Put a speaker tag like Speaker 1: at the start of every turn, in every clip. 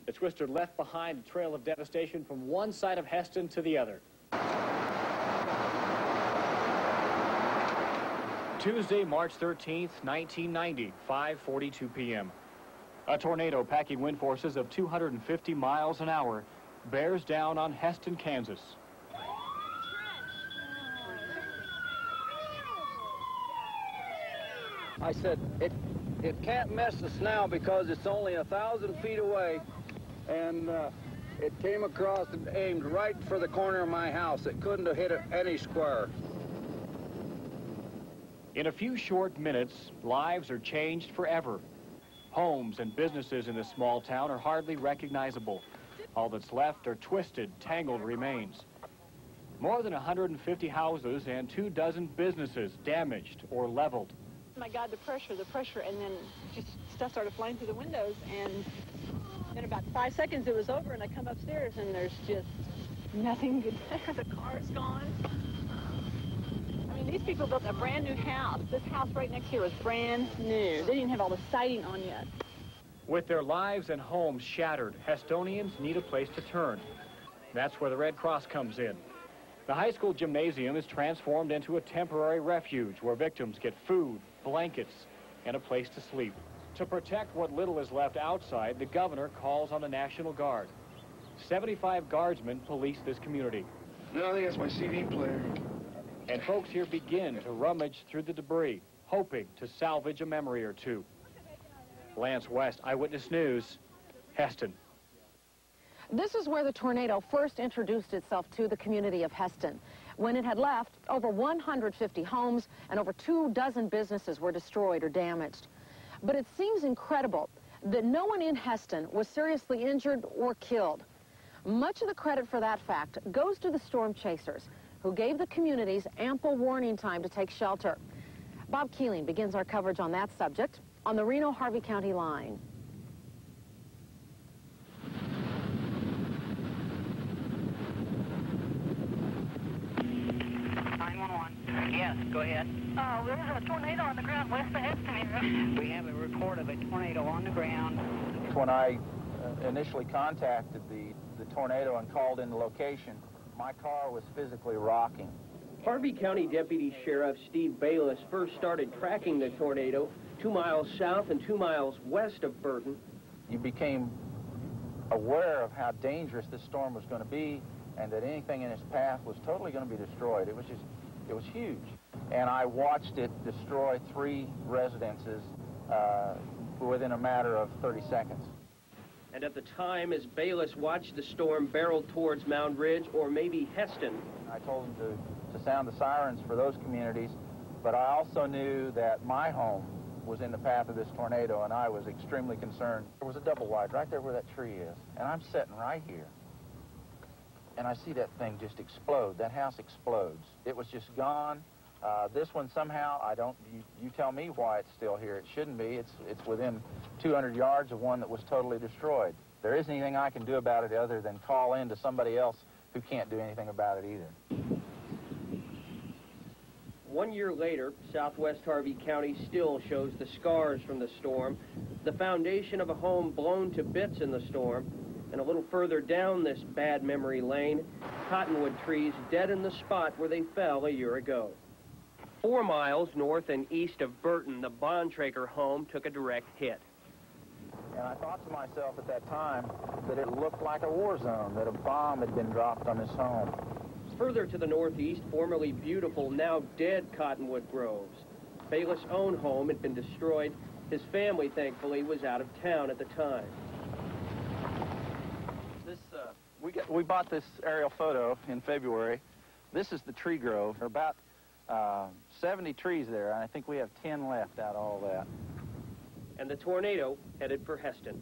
Speaker 1: The twister left behind a trail of devastation from one side of Hesston to the other. Tuesday, March 13th, 1990, 5:42 p.m. A tornado packing wind forces of 250 miles an hour bears down on Hesston, Kansas.
Speaker 2: I said, it can't miss us now because it's only 1,000 feet away, and it came across and aimed right for the corner of my house. It couldn't have hit it any square.
Speaker 1: In a few short minutes, lives are changed forever. Homes and businesses in this small town are hardly recognizable. All that's left are twisted, tangled remains. More than 150 houses and 24 businesses damaged or leveled.
Speaker 3: My God, the pressure, and then just stuff started flying through the windows, and in about 5 seconds it was over, and I come upstairs and there's just nothing good there. The car's gone. I mean, these people built a brand new house. This house right next here was brand new. They didn't even have all the siding on yet.
Speaker 1: With their lives and homes shattered, Hestonians need a place to turn. That's where the Red Cross comes in. The high school gymnasium is transformed into a temporary refuge where victims get food, blankets, and a place to sleep. To protect what little is left outside, the governor calls on the National Guard. 75 guardsmen police this community.
Speaker 4: No, I think that's my CD player.
Speaker 1: And folks here begin to rummage through the debris, hoping to salvage a memory or two. Lance West, Eyewitness News, Hesston.
Speaker 5: This is where the tornado first introduced itself to the community of Hesston. When it had left, over 150 homes and over 24 businesses were destroyed or damaged. But it seems incredible that no one in Hesston was seriously injured or killed. Much of the credit for that fact goes to the storm chasers, who gave the communities ample warning time to take shelter. Bob Keeling begins our coverage on that subject on the Reno-Harvey County line.
Speaker 6: 911. Yes, go ahead.
Speaker 3: There's a tornado on the ground west of Hesston.
Speaker 6: We have a report of a tornado on the ground.
Speaker 2: When I initially contacted the tornado and called in the location, my car was physically rocking.
Speaker 7: Harvey County Deputy Sheriff Steve Bayless first started tracking the tornado 2 miles south and 2 miles west of Burton.
Speaker 2: You became aware of how dangerous this storm was going to be and that anything in its path was totally going to be destroyed. It was huge. And I watched it destroy 3 residences within a matter of 30 seconds.
Speaker 7: And at the time, as Bayless watched the storm barrel towards Mound Ridge or maybe Hesston,
Speaker 2: I told him to sound the sirens for those communities, but I also knew that my home was in the path of this tornado, and I was extremely concerned. There was a double wide right there where that tree is, and I'm sitting right here, and I see that thing just explode. That house explodes. It was just gone. This one somehow, you tell me why it's still here. It shouldn't be. It's within 200 yards of one that was totally destroyed. There isn't anything I can do about it other than call in to somebody else who can't do anything about it either.
Speaker 7: 1 year later, southwest Harvey County still shows the scars from the storm, the foundation of a home blown to bits in the storm, and a little further down this bad memory lane, cottonwood trees dead in the spot where they fell a year ago. 4 miles north and east of Burton, the Bontrager home took a direct hit.
Speaker 2: And I thought to myself at that time that it looked like a war zone, that a bomb had been dropped on this home.
Speaker 7: Further to the northeast, formerly beautiful, now dead cottonwood groves. Bayless' own home had been destroyed. His family, thankfully, was out of town at the time.
Speaker 2: We bought this aerial photo in February. This is the tree grove. There are about 70 trees there, and I think we have 10 left out of all that.
Speaker 7: And the tornado headed for Hesston.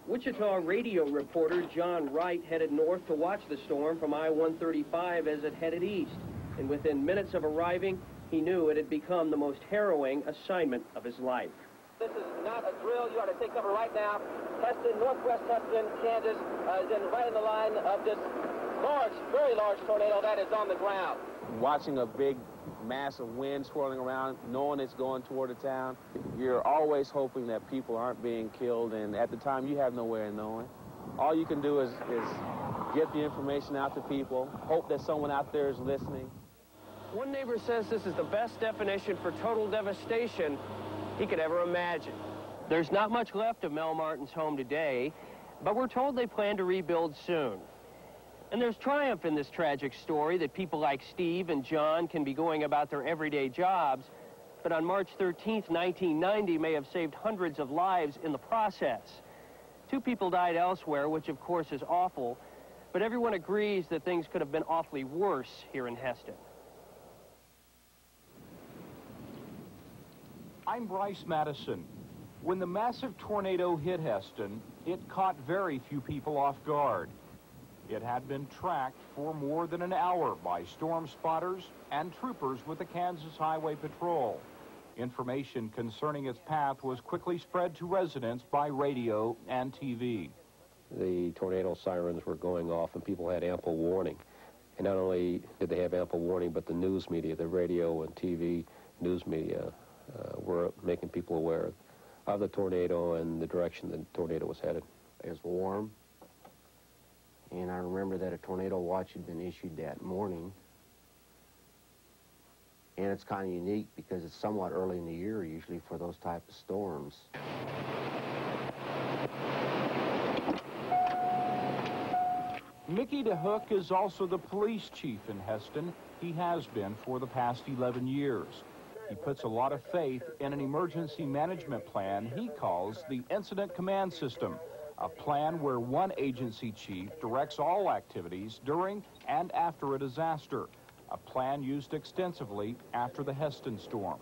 Speaker 7: Wichita radio reporter John Wright headed north to watch the storm from I-135 as it headed east. And within minutes of arriving, he knew it had become the most harrowing assignment of his life.
Speaker 8: This is not a drill. You ought to take cover right now. Hesston, northwest Hesston, Kansas, is right in the line of this Large, very large tornado that is on the ground.
Speaker 9: Watching a big, massive wind swirling around, knowing it's going toward the town, you're always hoping that people aren't being killed, and at the time you have no way of knowing. All you can do is get the information out to people, hope that someone out there is listening.
Speaker 7: One neighbor says this is the best definition for total devastation he could ever imagine. There's not much left of Mel Martin's home today, but we're told they plan to rebuild soon. And there's triumph in this tragic story that people like Steve and John can be going about their everyday jobs, but on March 13th, 1990 may have saved hundreds of lives in the process. 2 people died elsewhere, which of course is awful, but everyone agrees that things could have been awfully worse here in Hesston.
Speaker 10: I'm Bryce Madison. When the massive tornado hit Hesston, it caught very few people off guard. It had been tracked for more than an hour by storm spotters and troopers with the Kansas Highway Patrol. Information concerning its path was quickly spread to residents by radio and TV.
Speaker 11: The tornado sirens were going off and people had ample warning. And not only did they have ample warning, but the news media, the radio and TV news media, were making people aware of the tornado and the direction the tornado was headed.
Speaker 12: It was warm, and I remember that a tornado watch had been issued that morning. And it's kind of unique because it's somewhat early in the year usually for those type of storms.
Speaker 10: Mickey DeHook is also the police chief in Hesston. He has been for the past 11 years. He puts a lot of faith in an emergency management plan he calls the Incident Command System, a plan where one agency chief directs all activities during and after a disaster, a plan used extensively after the Hesston storm.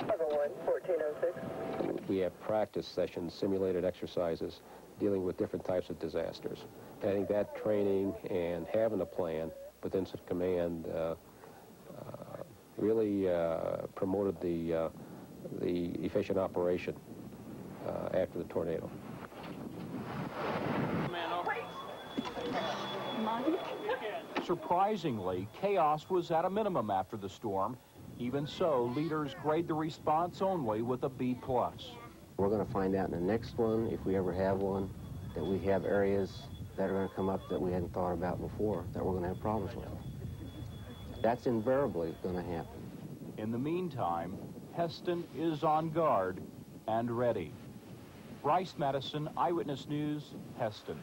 Speaker 11: 1406. We have practice sessions, simulated exercises, dealing with different types of disasters. And I think that training and having a plan with Incident Command really promoted the efficient operation after the tornado.
Speaker 10: Surprisingly, chaos was at a minimum after the storm. Even so, leaders grade the response only with a B+.
Speaker 12: We're going to find out in the next one, if we ever have one, that we have areas that are going to come up that we hadn't thought about before, that we're going to have problems with. That's invariably going to happen.
Speaker 10: In the meantime, Hesston is on guard and ready. Bryce Madison, Eyewitness News, Hesston.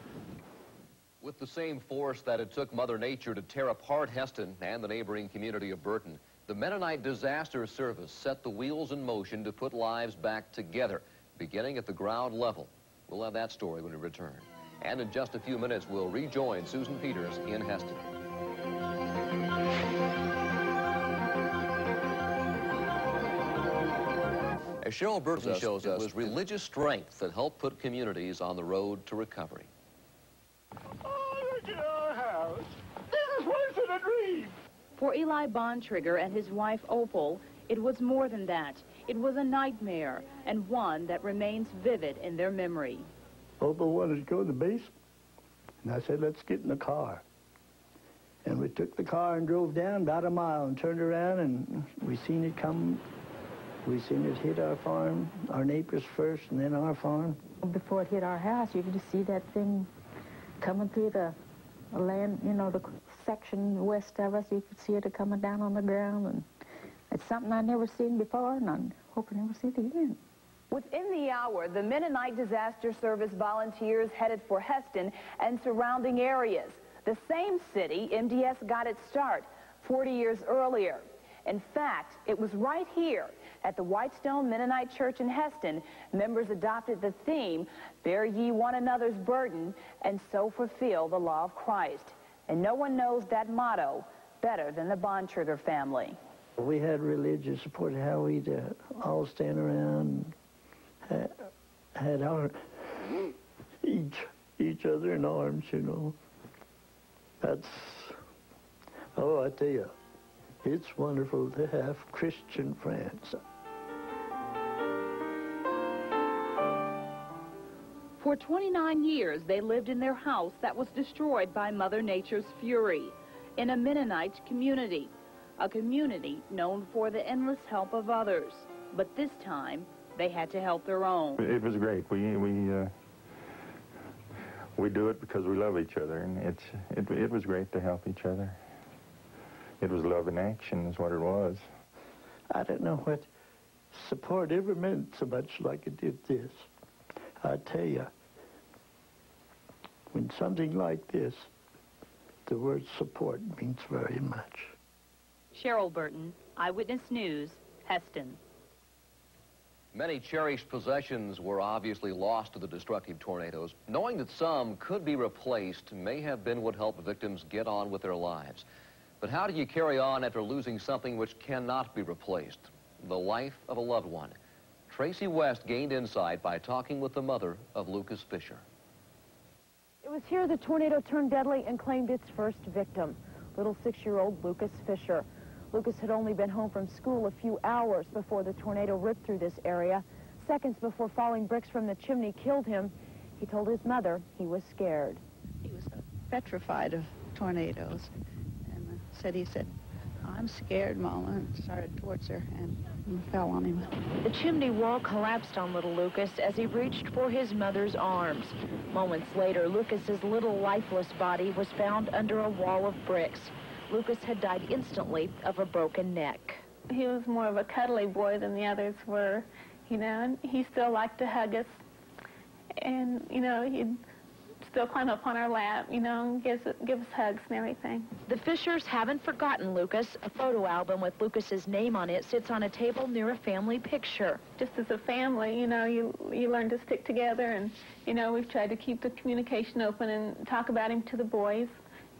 Speaker 13: With the same force that it took Mother Nature to tear apart Hesston and the neighboring community of Burton, the Mennonite Disaster Service set the wheels in motion to put lives back together, beginning at the ground level. We'll have that story when we return. And in just a few minutes, we'll rejoin Susan Peters in Hesston. As Cheryl Burton shows us, it was religious strength that helped put communities on the road to recovery.
Speaker 4: Oh, look at our house. This is worse than a dream.
Speaker 14: For Eli Bontrigger and his wife Opal, it was more than that. It was a nightmare, and one that remains vivid in their memory.
Speaker 15: Opal wanted to go to the basement, and I said, let's get in the car. And we took the car and drove down about a mile and turned around, and we seen it come. We seen it hit our farm, our neighbors first, and then our farm.
Speaker 16: Before it hit our house, you could just see that thing coming through the land, you know, the section west of us. You could see it coming down on the ground, and it's something I'd never seen before, and I hope I never see it again.
Speaker 14: Within the hour, the Mennonite Disaster Service volunteers headed for Hesston and surrounding areas. The same city MDS got its start 40 years earlier. In fact, it was right here at the Whitestone Mennonite Church in Hesston, members adopted the theme, bear ye one another's burden, and so fulfill the law of Christ. And no one knows that motto better than the Bontrigger family.
Speaker 15: We had religious support, how we'd all stand around and had our each other in arms, you know. That's, oh, I tell you, it's wonderful to have Christian friends.
Speaker 14: For 29 years, they lived in their house that was destroyed by Mother Nature's fury in a Mennonite community, a community known for the endless help of others. But this time, they had to help their own.
Speaker 17: It was great. We do it because we love each other, and it was great to help each other. It was love in action is what it was.
Speaker 15: I don't know what support ever meant so much like it did this. I tell you, when something like this, the word support means very much.
Speaker 14: Cheryl Burton, Eyewitness News, Hesston.
Speaker 13: Many cherished possessions were obviously lost to the destructive tornadoes. Knowing that some could be replaced may have been what helped victims get on with their lives. But how do you carry on after losing something which cannot be replaced? The life of a loved one. Tracy West gained insight by talking with the mother of Lucas Fisher.
Speaker 5: It was here the tornado turned deadly and claimed its first victim, little 6-year-old Lucas Fisher. Lucas had only been home from school a few hours before the tornado ripped through this area. Seconds before falling bricks from the chimney killed him, he told his mother he was scared.
Speaker 18: He was petrified of tornadoes, and he said, "I'm scared, Mama," and started towards her and fell on him.
Speaker 5: The chimney wall collapsed on little Lucas as he reached for his mother's arms. Moments later, Lucas's little lifeless body was found under a wall of bricks. Lucas had died instantly of a broken neck.
Speaker 3: He was more of a cuddly boy than the others were, you know, and he still liked to hug us. And, you know, he'd still climb up on our lap, you know, and give us hugs and everything.
Speaker 5: The Fishers haven't forgotten Lucas. A photo album with Lucas's name on it sits on a table near a family picture.
Speaker 3: Just as a family, you know, you learn to stick together, and, you know, we've tried to keep the communication open and talk about him to the boys,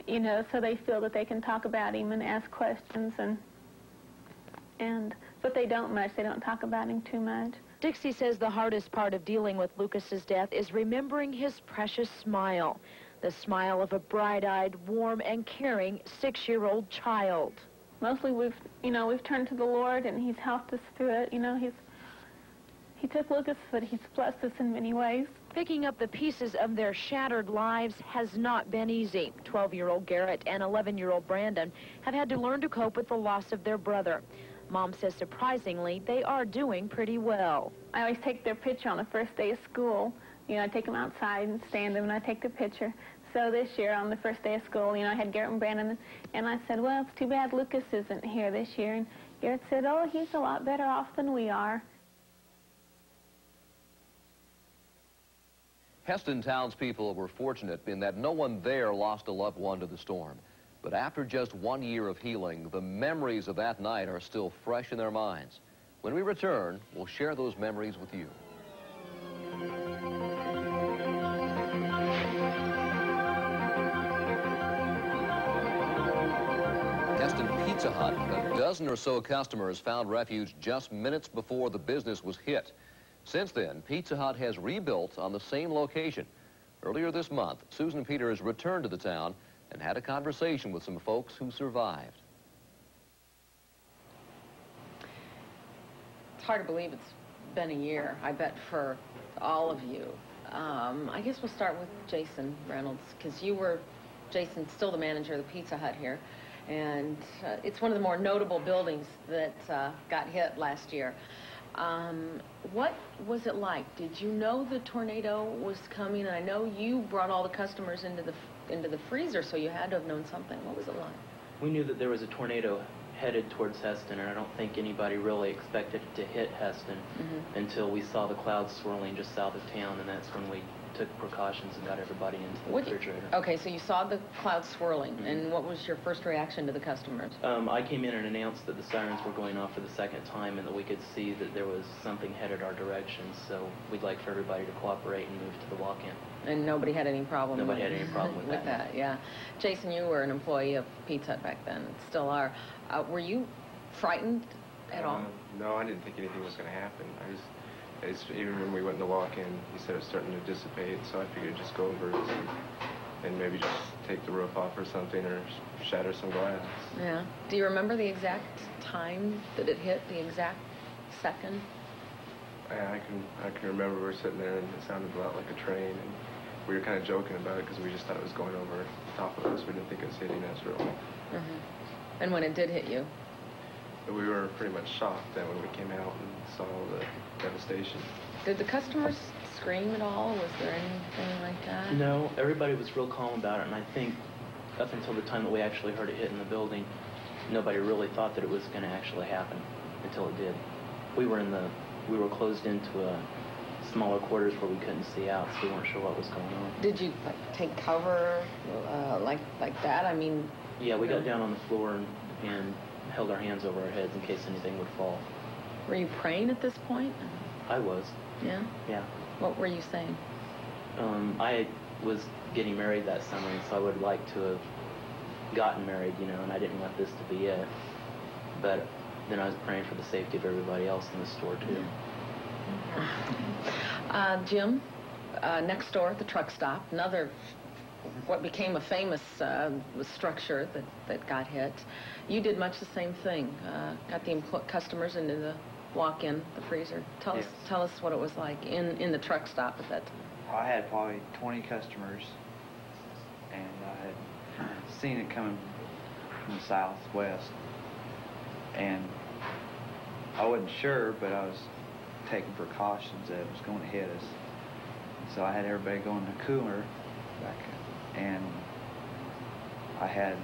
Speaker 3: you know, so they feel that they can talk about him and ask questions, but they don't much. They don't talk about him too much.
Speaker 5: Dixie says the hardest part of dealing with Lucas's death is remembering his precious smile, the smile of a bright-eyed, warm, and caring 6-year-old child.
Speaker 3: Mostly we've turned to the Lord, and He's helped us through it. You know, He took Lucas, but He's blessed us in many ways.
Speaker 5: Picking up the pieces of their shattered lives has not been easy. 12-year-old Garrett and 11-year-old Brandon have had to learn to cope with the loss of their brother. Mom says, surprisingly, they are doing pretty well.
Speaker 3: I always take their picture on the first day of school. You know, I take them outside and stand them, and I take their picture. So this year, on the first day of school, you know, I had Garrett and Brandon, and I said, well, it's too bad Lucas isn't here this year. And Garrett said, oh, he's a lot better off than we are.
Speaker 13: Hesston townspeople were fortunate in that no one there lost a loved one to the storm. But after just 1 year of healing, the memories of that night are still fresh in their minds. When we return, we'll share those memories with you. Hesston Pizza Hut, a dozen or so customers found refuge just minutes before the business was hit. Since then, Pizza Hut has rebuilt on the same location. Earlier this month, Susan Peters returned to the town and had a conversation with some folks who survived.
Speaker 19: It's hard to believe it's been a year, I bet, for all of you. I guess we'll start with Jason Reynolds, because you were, Jason, still the manager of the Pizza Hut here, and it's one of the more notable buildings that got hit last year. What was it like? Did you know the tornado was coming? I know you brought all the customers into the freezer, so you had to have known something. What was it like?
Speaker 20: We knew that there was a tornado headed towards Hesston, and I don't think anybody really expected it to hit Hesston until we saw the clouds swirling just south of town, and that's when we took precautions and got everybody into the refrigerator.
Speaker 19: Okay, so you saw the clouds swirling, and what was your first reaction to the customers?
Speaker 20: I came in and announced that the sirens were going off for the second time and that we could see that there was something headed our direction, so we'd like for everybody to cooperate and move to the walk-in.
Speaker 19: And nobody had any problem
Speaker 20: Nobody had any problem with that.
Speaker 19: Yeah. Jason, you were an employee of Pizza Hut back then, still are. Were you frightened at all?
Speaker 21: No, I didn't think anything was going to happen. Even when we went in the walk-in, he said it was starting to dissipate, so I figured just go over and maybe just take the roof off or something, or shatter some glass.
Speaker 19: Yeah. Do you remember the exact time that it hit, the exact second?
Speaker 17: Yeah, I can remember we were sitting there and it sounded a lot like a train, and we were kind of joking about it because we just thought it was going over top of us. We didn't think it was hitting us really.
Speaker 19: Mm-hmm. And when it did hit you?
Speaker 17: But we were pretty much shocked that when we came out and saw the devastation.
Speaker 19: Did the customers scream at all? Was there anything like that?
Speaker 20: No, everybody was real calm about it, and I think up until the time that we actually heard it hit in the building, nobody really thought that it was going to actually happen until it did. We were closed into a smaller quarters where we couldn't see out, so we weren't sure what was going on.
Speaker 19: Did you take cover like that? I mean...
Speaker 20: Yeah, we got down on the floor and held our hands over our heads in case anything would fall.
Speaker 19: Were you praying at this point?
Speaker 20: I was.
Speaker 19: Yeah?
Speaker 20: Yeah.
Speaker 19: What were you saying?
Speaker 20: I was getting married that summer, and so I would like to have gotten married, you know, and I didn't want this to be it. But then I was praying for the safety of everybody else in the store, too.
Speaker 19: Jim, next door at the truck stop, another, what became a famous structure that got hit. You did much the same thing. Got the customers into the walk-in, the freezer. Tell us what it was like in the truck stop at that time.
Speaker 1: I had probably 20 customers, and I had seen it coming from the southwest, and I wasn't sure, but I was taking precautions that it was going to hit us. So I had everybody go in the cooler back, and I had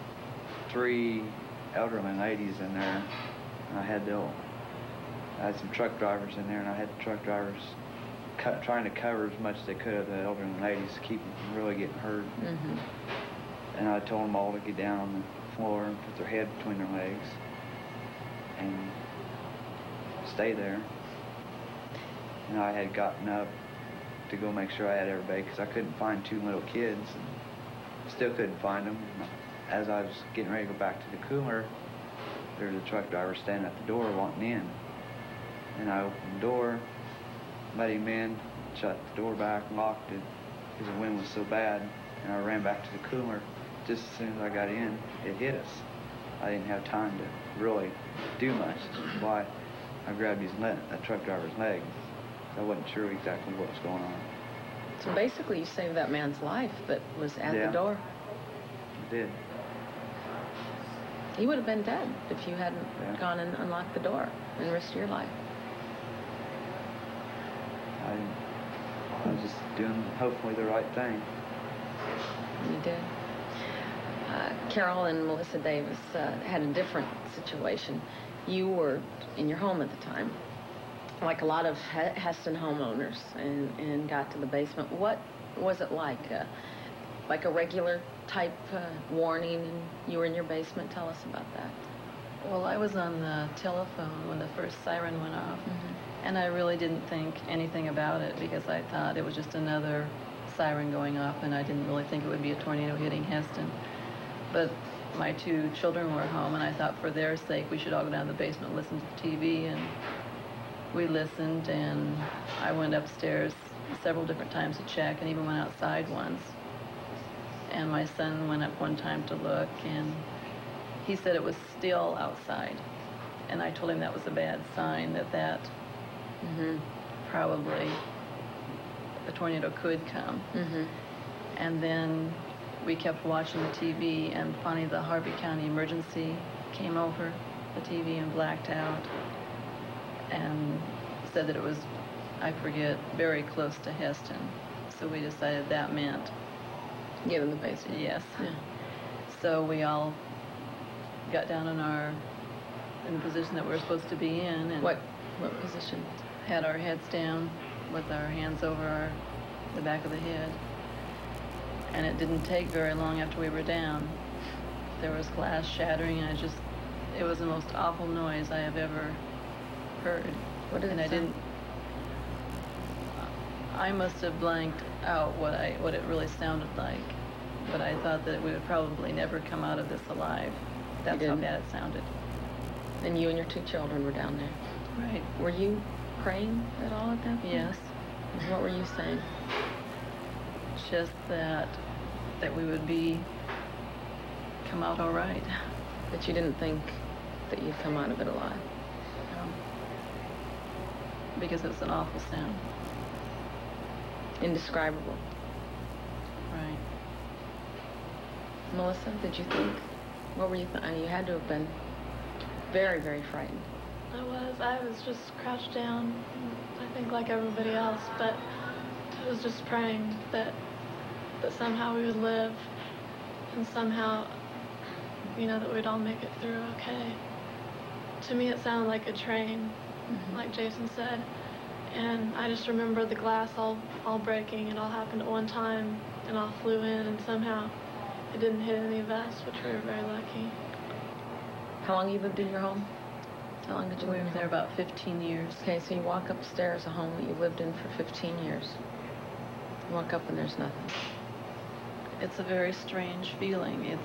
Speaker 1: 3 elderly ladies in there, and I had some truck drivers in there, and I had the truck drivers trying to cover as much as they could of the elderly ladies to keep them from really getting hurt.
Speaker 19: Mm-hmm.
Speaker 1: And I told them all to get down on the floor and put their head between their legs and stay there. And I had gotten up to go make sure I had everybody because I couldn't find 2 little kids and still couldn't find them. As I was getting ready to go back to the cooler, there was a truck driver standing at the door wanting in. And I opened the door, let him in, shut the door back, locked it because the wind was so bad, and I ran back to the cooler. Just as soon as I got in, it hit us. I didn't have time to really do much. That's why I grabbed that truck driver's leg. I wasn't sure exactly what was going on.
Speaker 19: So basically you saved that man's life that was at the door.
Speaker 1: I did.
Speaker 19: He would have been dead if you hadn't gone and unlocked the door and risked your life.
Speaker 1: I was just doing, hopefully, the right thing.
Speaker 19: You did. Carol and Melissa Davis had a different situation. You were in your home at the time, like a lot of Hesston homeowners, and got to the basement. What was it like? Like a regular type warning, and you were in your basement? Tell us about that.
Speaker 22: Well, I was on the telephone when the first siren went off, and I really didn't think anything about it because I thought it was just another siren going off, and I didn't really think it would be a tornado hitting Hesston. But my 2 children were home, and I thought for their sake we should all go down to the basement and listen to the TV, and we listened, and I went upstairs several different times to check and even went outside once. And my son went up one time to look, and he said it was still outside. And I told him that was a bad sign, that probably a tornado could come. And then we kept watching the TV, and finally the Harvey County emergency came over the TV and blacked out and said that it was, I forget, very close to Hesston. So we decided that meant
Speaker 19: get in the basement.
Speaker 22: Yes. Yeah. So we all got down in the position that we were supposed to be in. And
Speaker 19: what position?
Speaker 22: Had our heads down with our hands over the back of the head. And it didn't take very long after we were down. There was glass shattering, and it was the most awful noise I have ever heard.
Speaker 19: What did it sound?
Speaker 22: I must have blanked out what it really sounded like, but I thought that we would probably never come out of this alive. That's how bad it sounded.
Speaker 19: And you and your 2 children were down there.
Speaker 22: Right.
Speaker 19: Were you praying at all at that point?
Speaker 22: Yes.
Speaker 19: What were you saying?
Speaker 22: Just that we would come out all right.
Speaker 19: But you didn't think that you'd come out of it alive?
Speaker 22: because it's an awful sound.
Speaker 19: Indescribable.
Speaker 22: Right.
Speaker 19: Melissa, did you think? What were you you had to have been very, very frightened.
Speaker 2: I was just crouched down, I think like everybody else, but I was just praying that somehow we would live and somehow, you know, that we'd all make it through okay. To me, it sounded like a train, like Jason said, and I just remember the glass all breaking. It all happened at one time, and all flew in, and somehow it didn't hit any of us, which we were very lucky.
Speaker 19: How long you lived in your home? How long did you live
Speaker 22: We were there about 15 years.
Speaker 19: Okay, so you walk upstairs, a home that you lived in for 15 years. You walk up and there's nothing.
Speaker 22: It's a very strange feeling. It's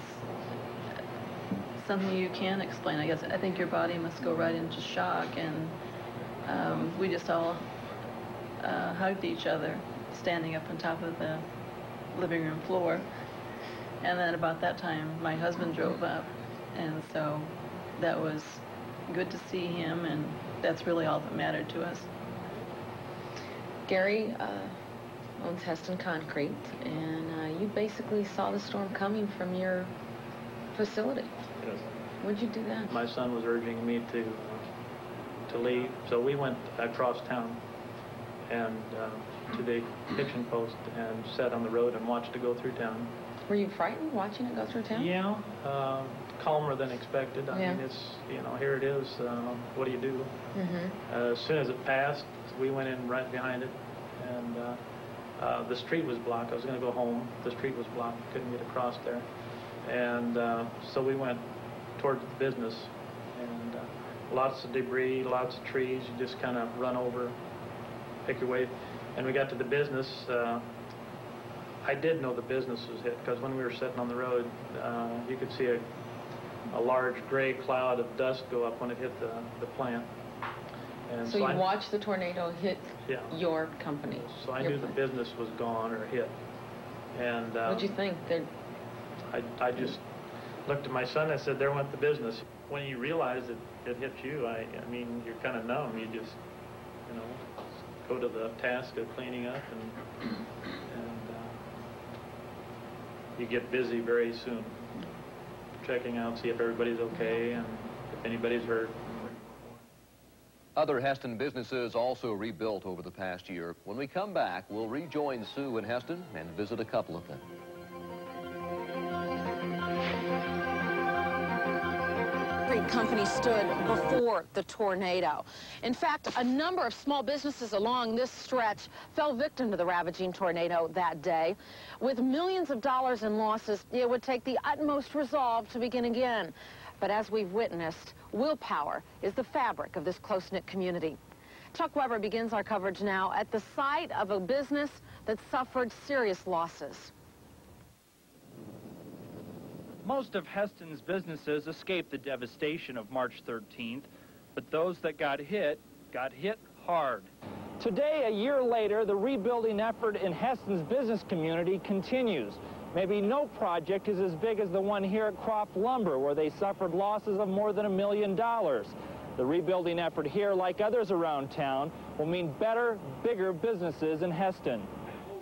Speaker 22: something you can't explain, I guess. I think your body must go right into shock, and we just all hugged each other, standing up on top of the living room floor. And then about that time, my husband drove up, and so that was good to see him, and that's really all that mattered to us.
Speaker 19: Gary owns Hesston Concrete, and you basically saw the storm coming from your facility.
Speaker 6: Yes.
Speaker 19: What'd you do then?
Speaker 6: My son was urging me to leave, so we went across town and to the hitching post and sat on the road and watched it go through town.
Speaker 19: Were you frightened watching it go through town?
Speaker 6: Yeah, calmer than expected. I mean, it's, you know, here it is. What do you do? As soon as it passed, we went in right behind it, and the street was blocked. I was going to go home. The street was blocked. Couldn't get across there. And so we went towards the business, and lots of debris, lots of trees. You just kind of run over, pick your way. And we got to the business. I did know the business was hit, because when we were sitting on the road, you could see a large gray cloud of dust go up when it hit the plant. And
Speaker 19: so you watched the tornado hit your company.
Speaker 6: So I knew the business was gone or hit. And
Speaker 19: what'd you think?
Speaker 6: I just looked at my son. I said, "There went the business." When you realize it hit you, I mean, you're kind of numb. You just, you know, go to the task of cleaning up, and you get busy very soon, checking out, see if everybody's okay and if anybody's hurt.
Speaker 13: Other Hesston businesses also rebuilt over the past year. When we come back, we'll rejoin Sue and Hesston and visit a couple of them.
Speaker 5: Company stood before the tornado. In fact, a number of small businesses along this stretch fell victim to the ravaging tornado that day. With millions of dollars in losses, it would take the utmost resolve to begin again. But as we've witnessed, willpower is the fabric of this close-knit community. Chuck Weber begins our coverage now at the site of a business that suffered serious losses.
Speaker 23: Most of Hesston's businesses escaped the devastation of March 13th, but those that got hit hard.
Speaker 24: Today, a year later, the rebuilding effort in Hesston's business community continues. Maybe no project is as big as the one here at Croft Lumber, where they suffered losses of more than $1 million. The rebuilding effort here, like others around town, will mean better, bigger businesses in Hesston.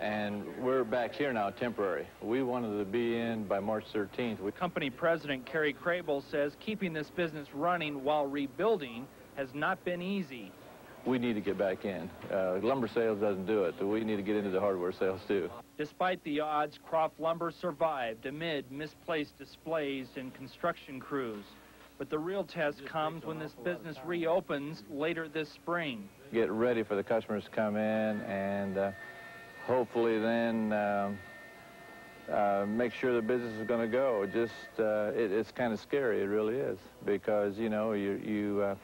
Speaker 25: And we're back here now temporary. We wanted to be in by March 13th.
Speaker 23: Company president Kerry Crable says keeping this business running while rebuilding has not been easy.
Speaker 25: We need to get back in. Lumber sales doesn't do it, so we need to get into the hardware sales too.
Speaker 23: Despite the odds, Croft Lumber survived amid misplaced displays and construction crews. But the real test comes when this business reopens later this spring.
Speaker 25: Get ready for the customers to come in and hopefully then make sure the business is going to go. Just it's kind of scary, it really is, because you know you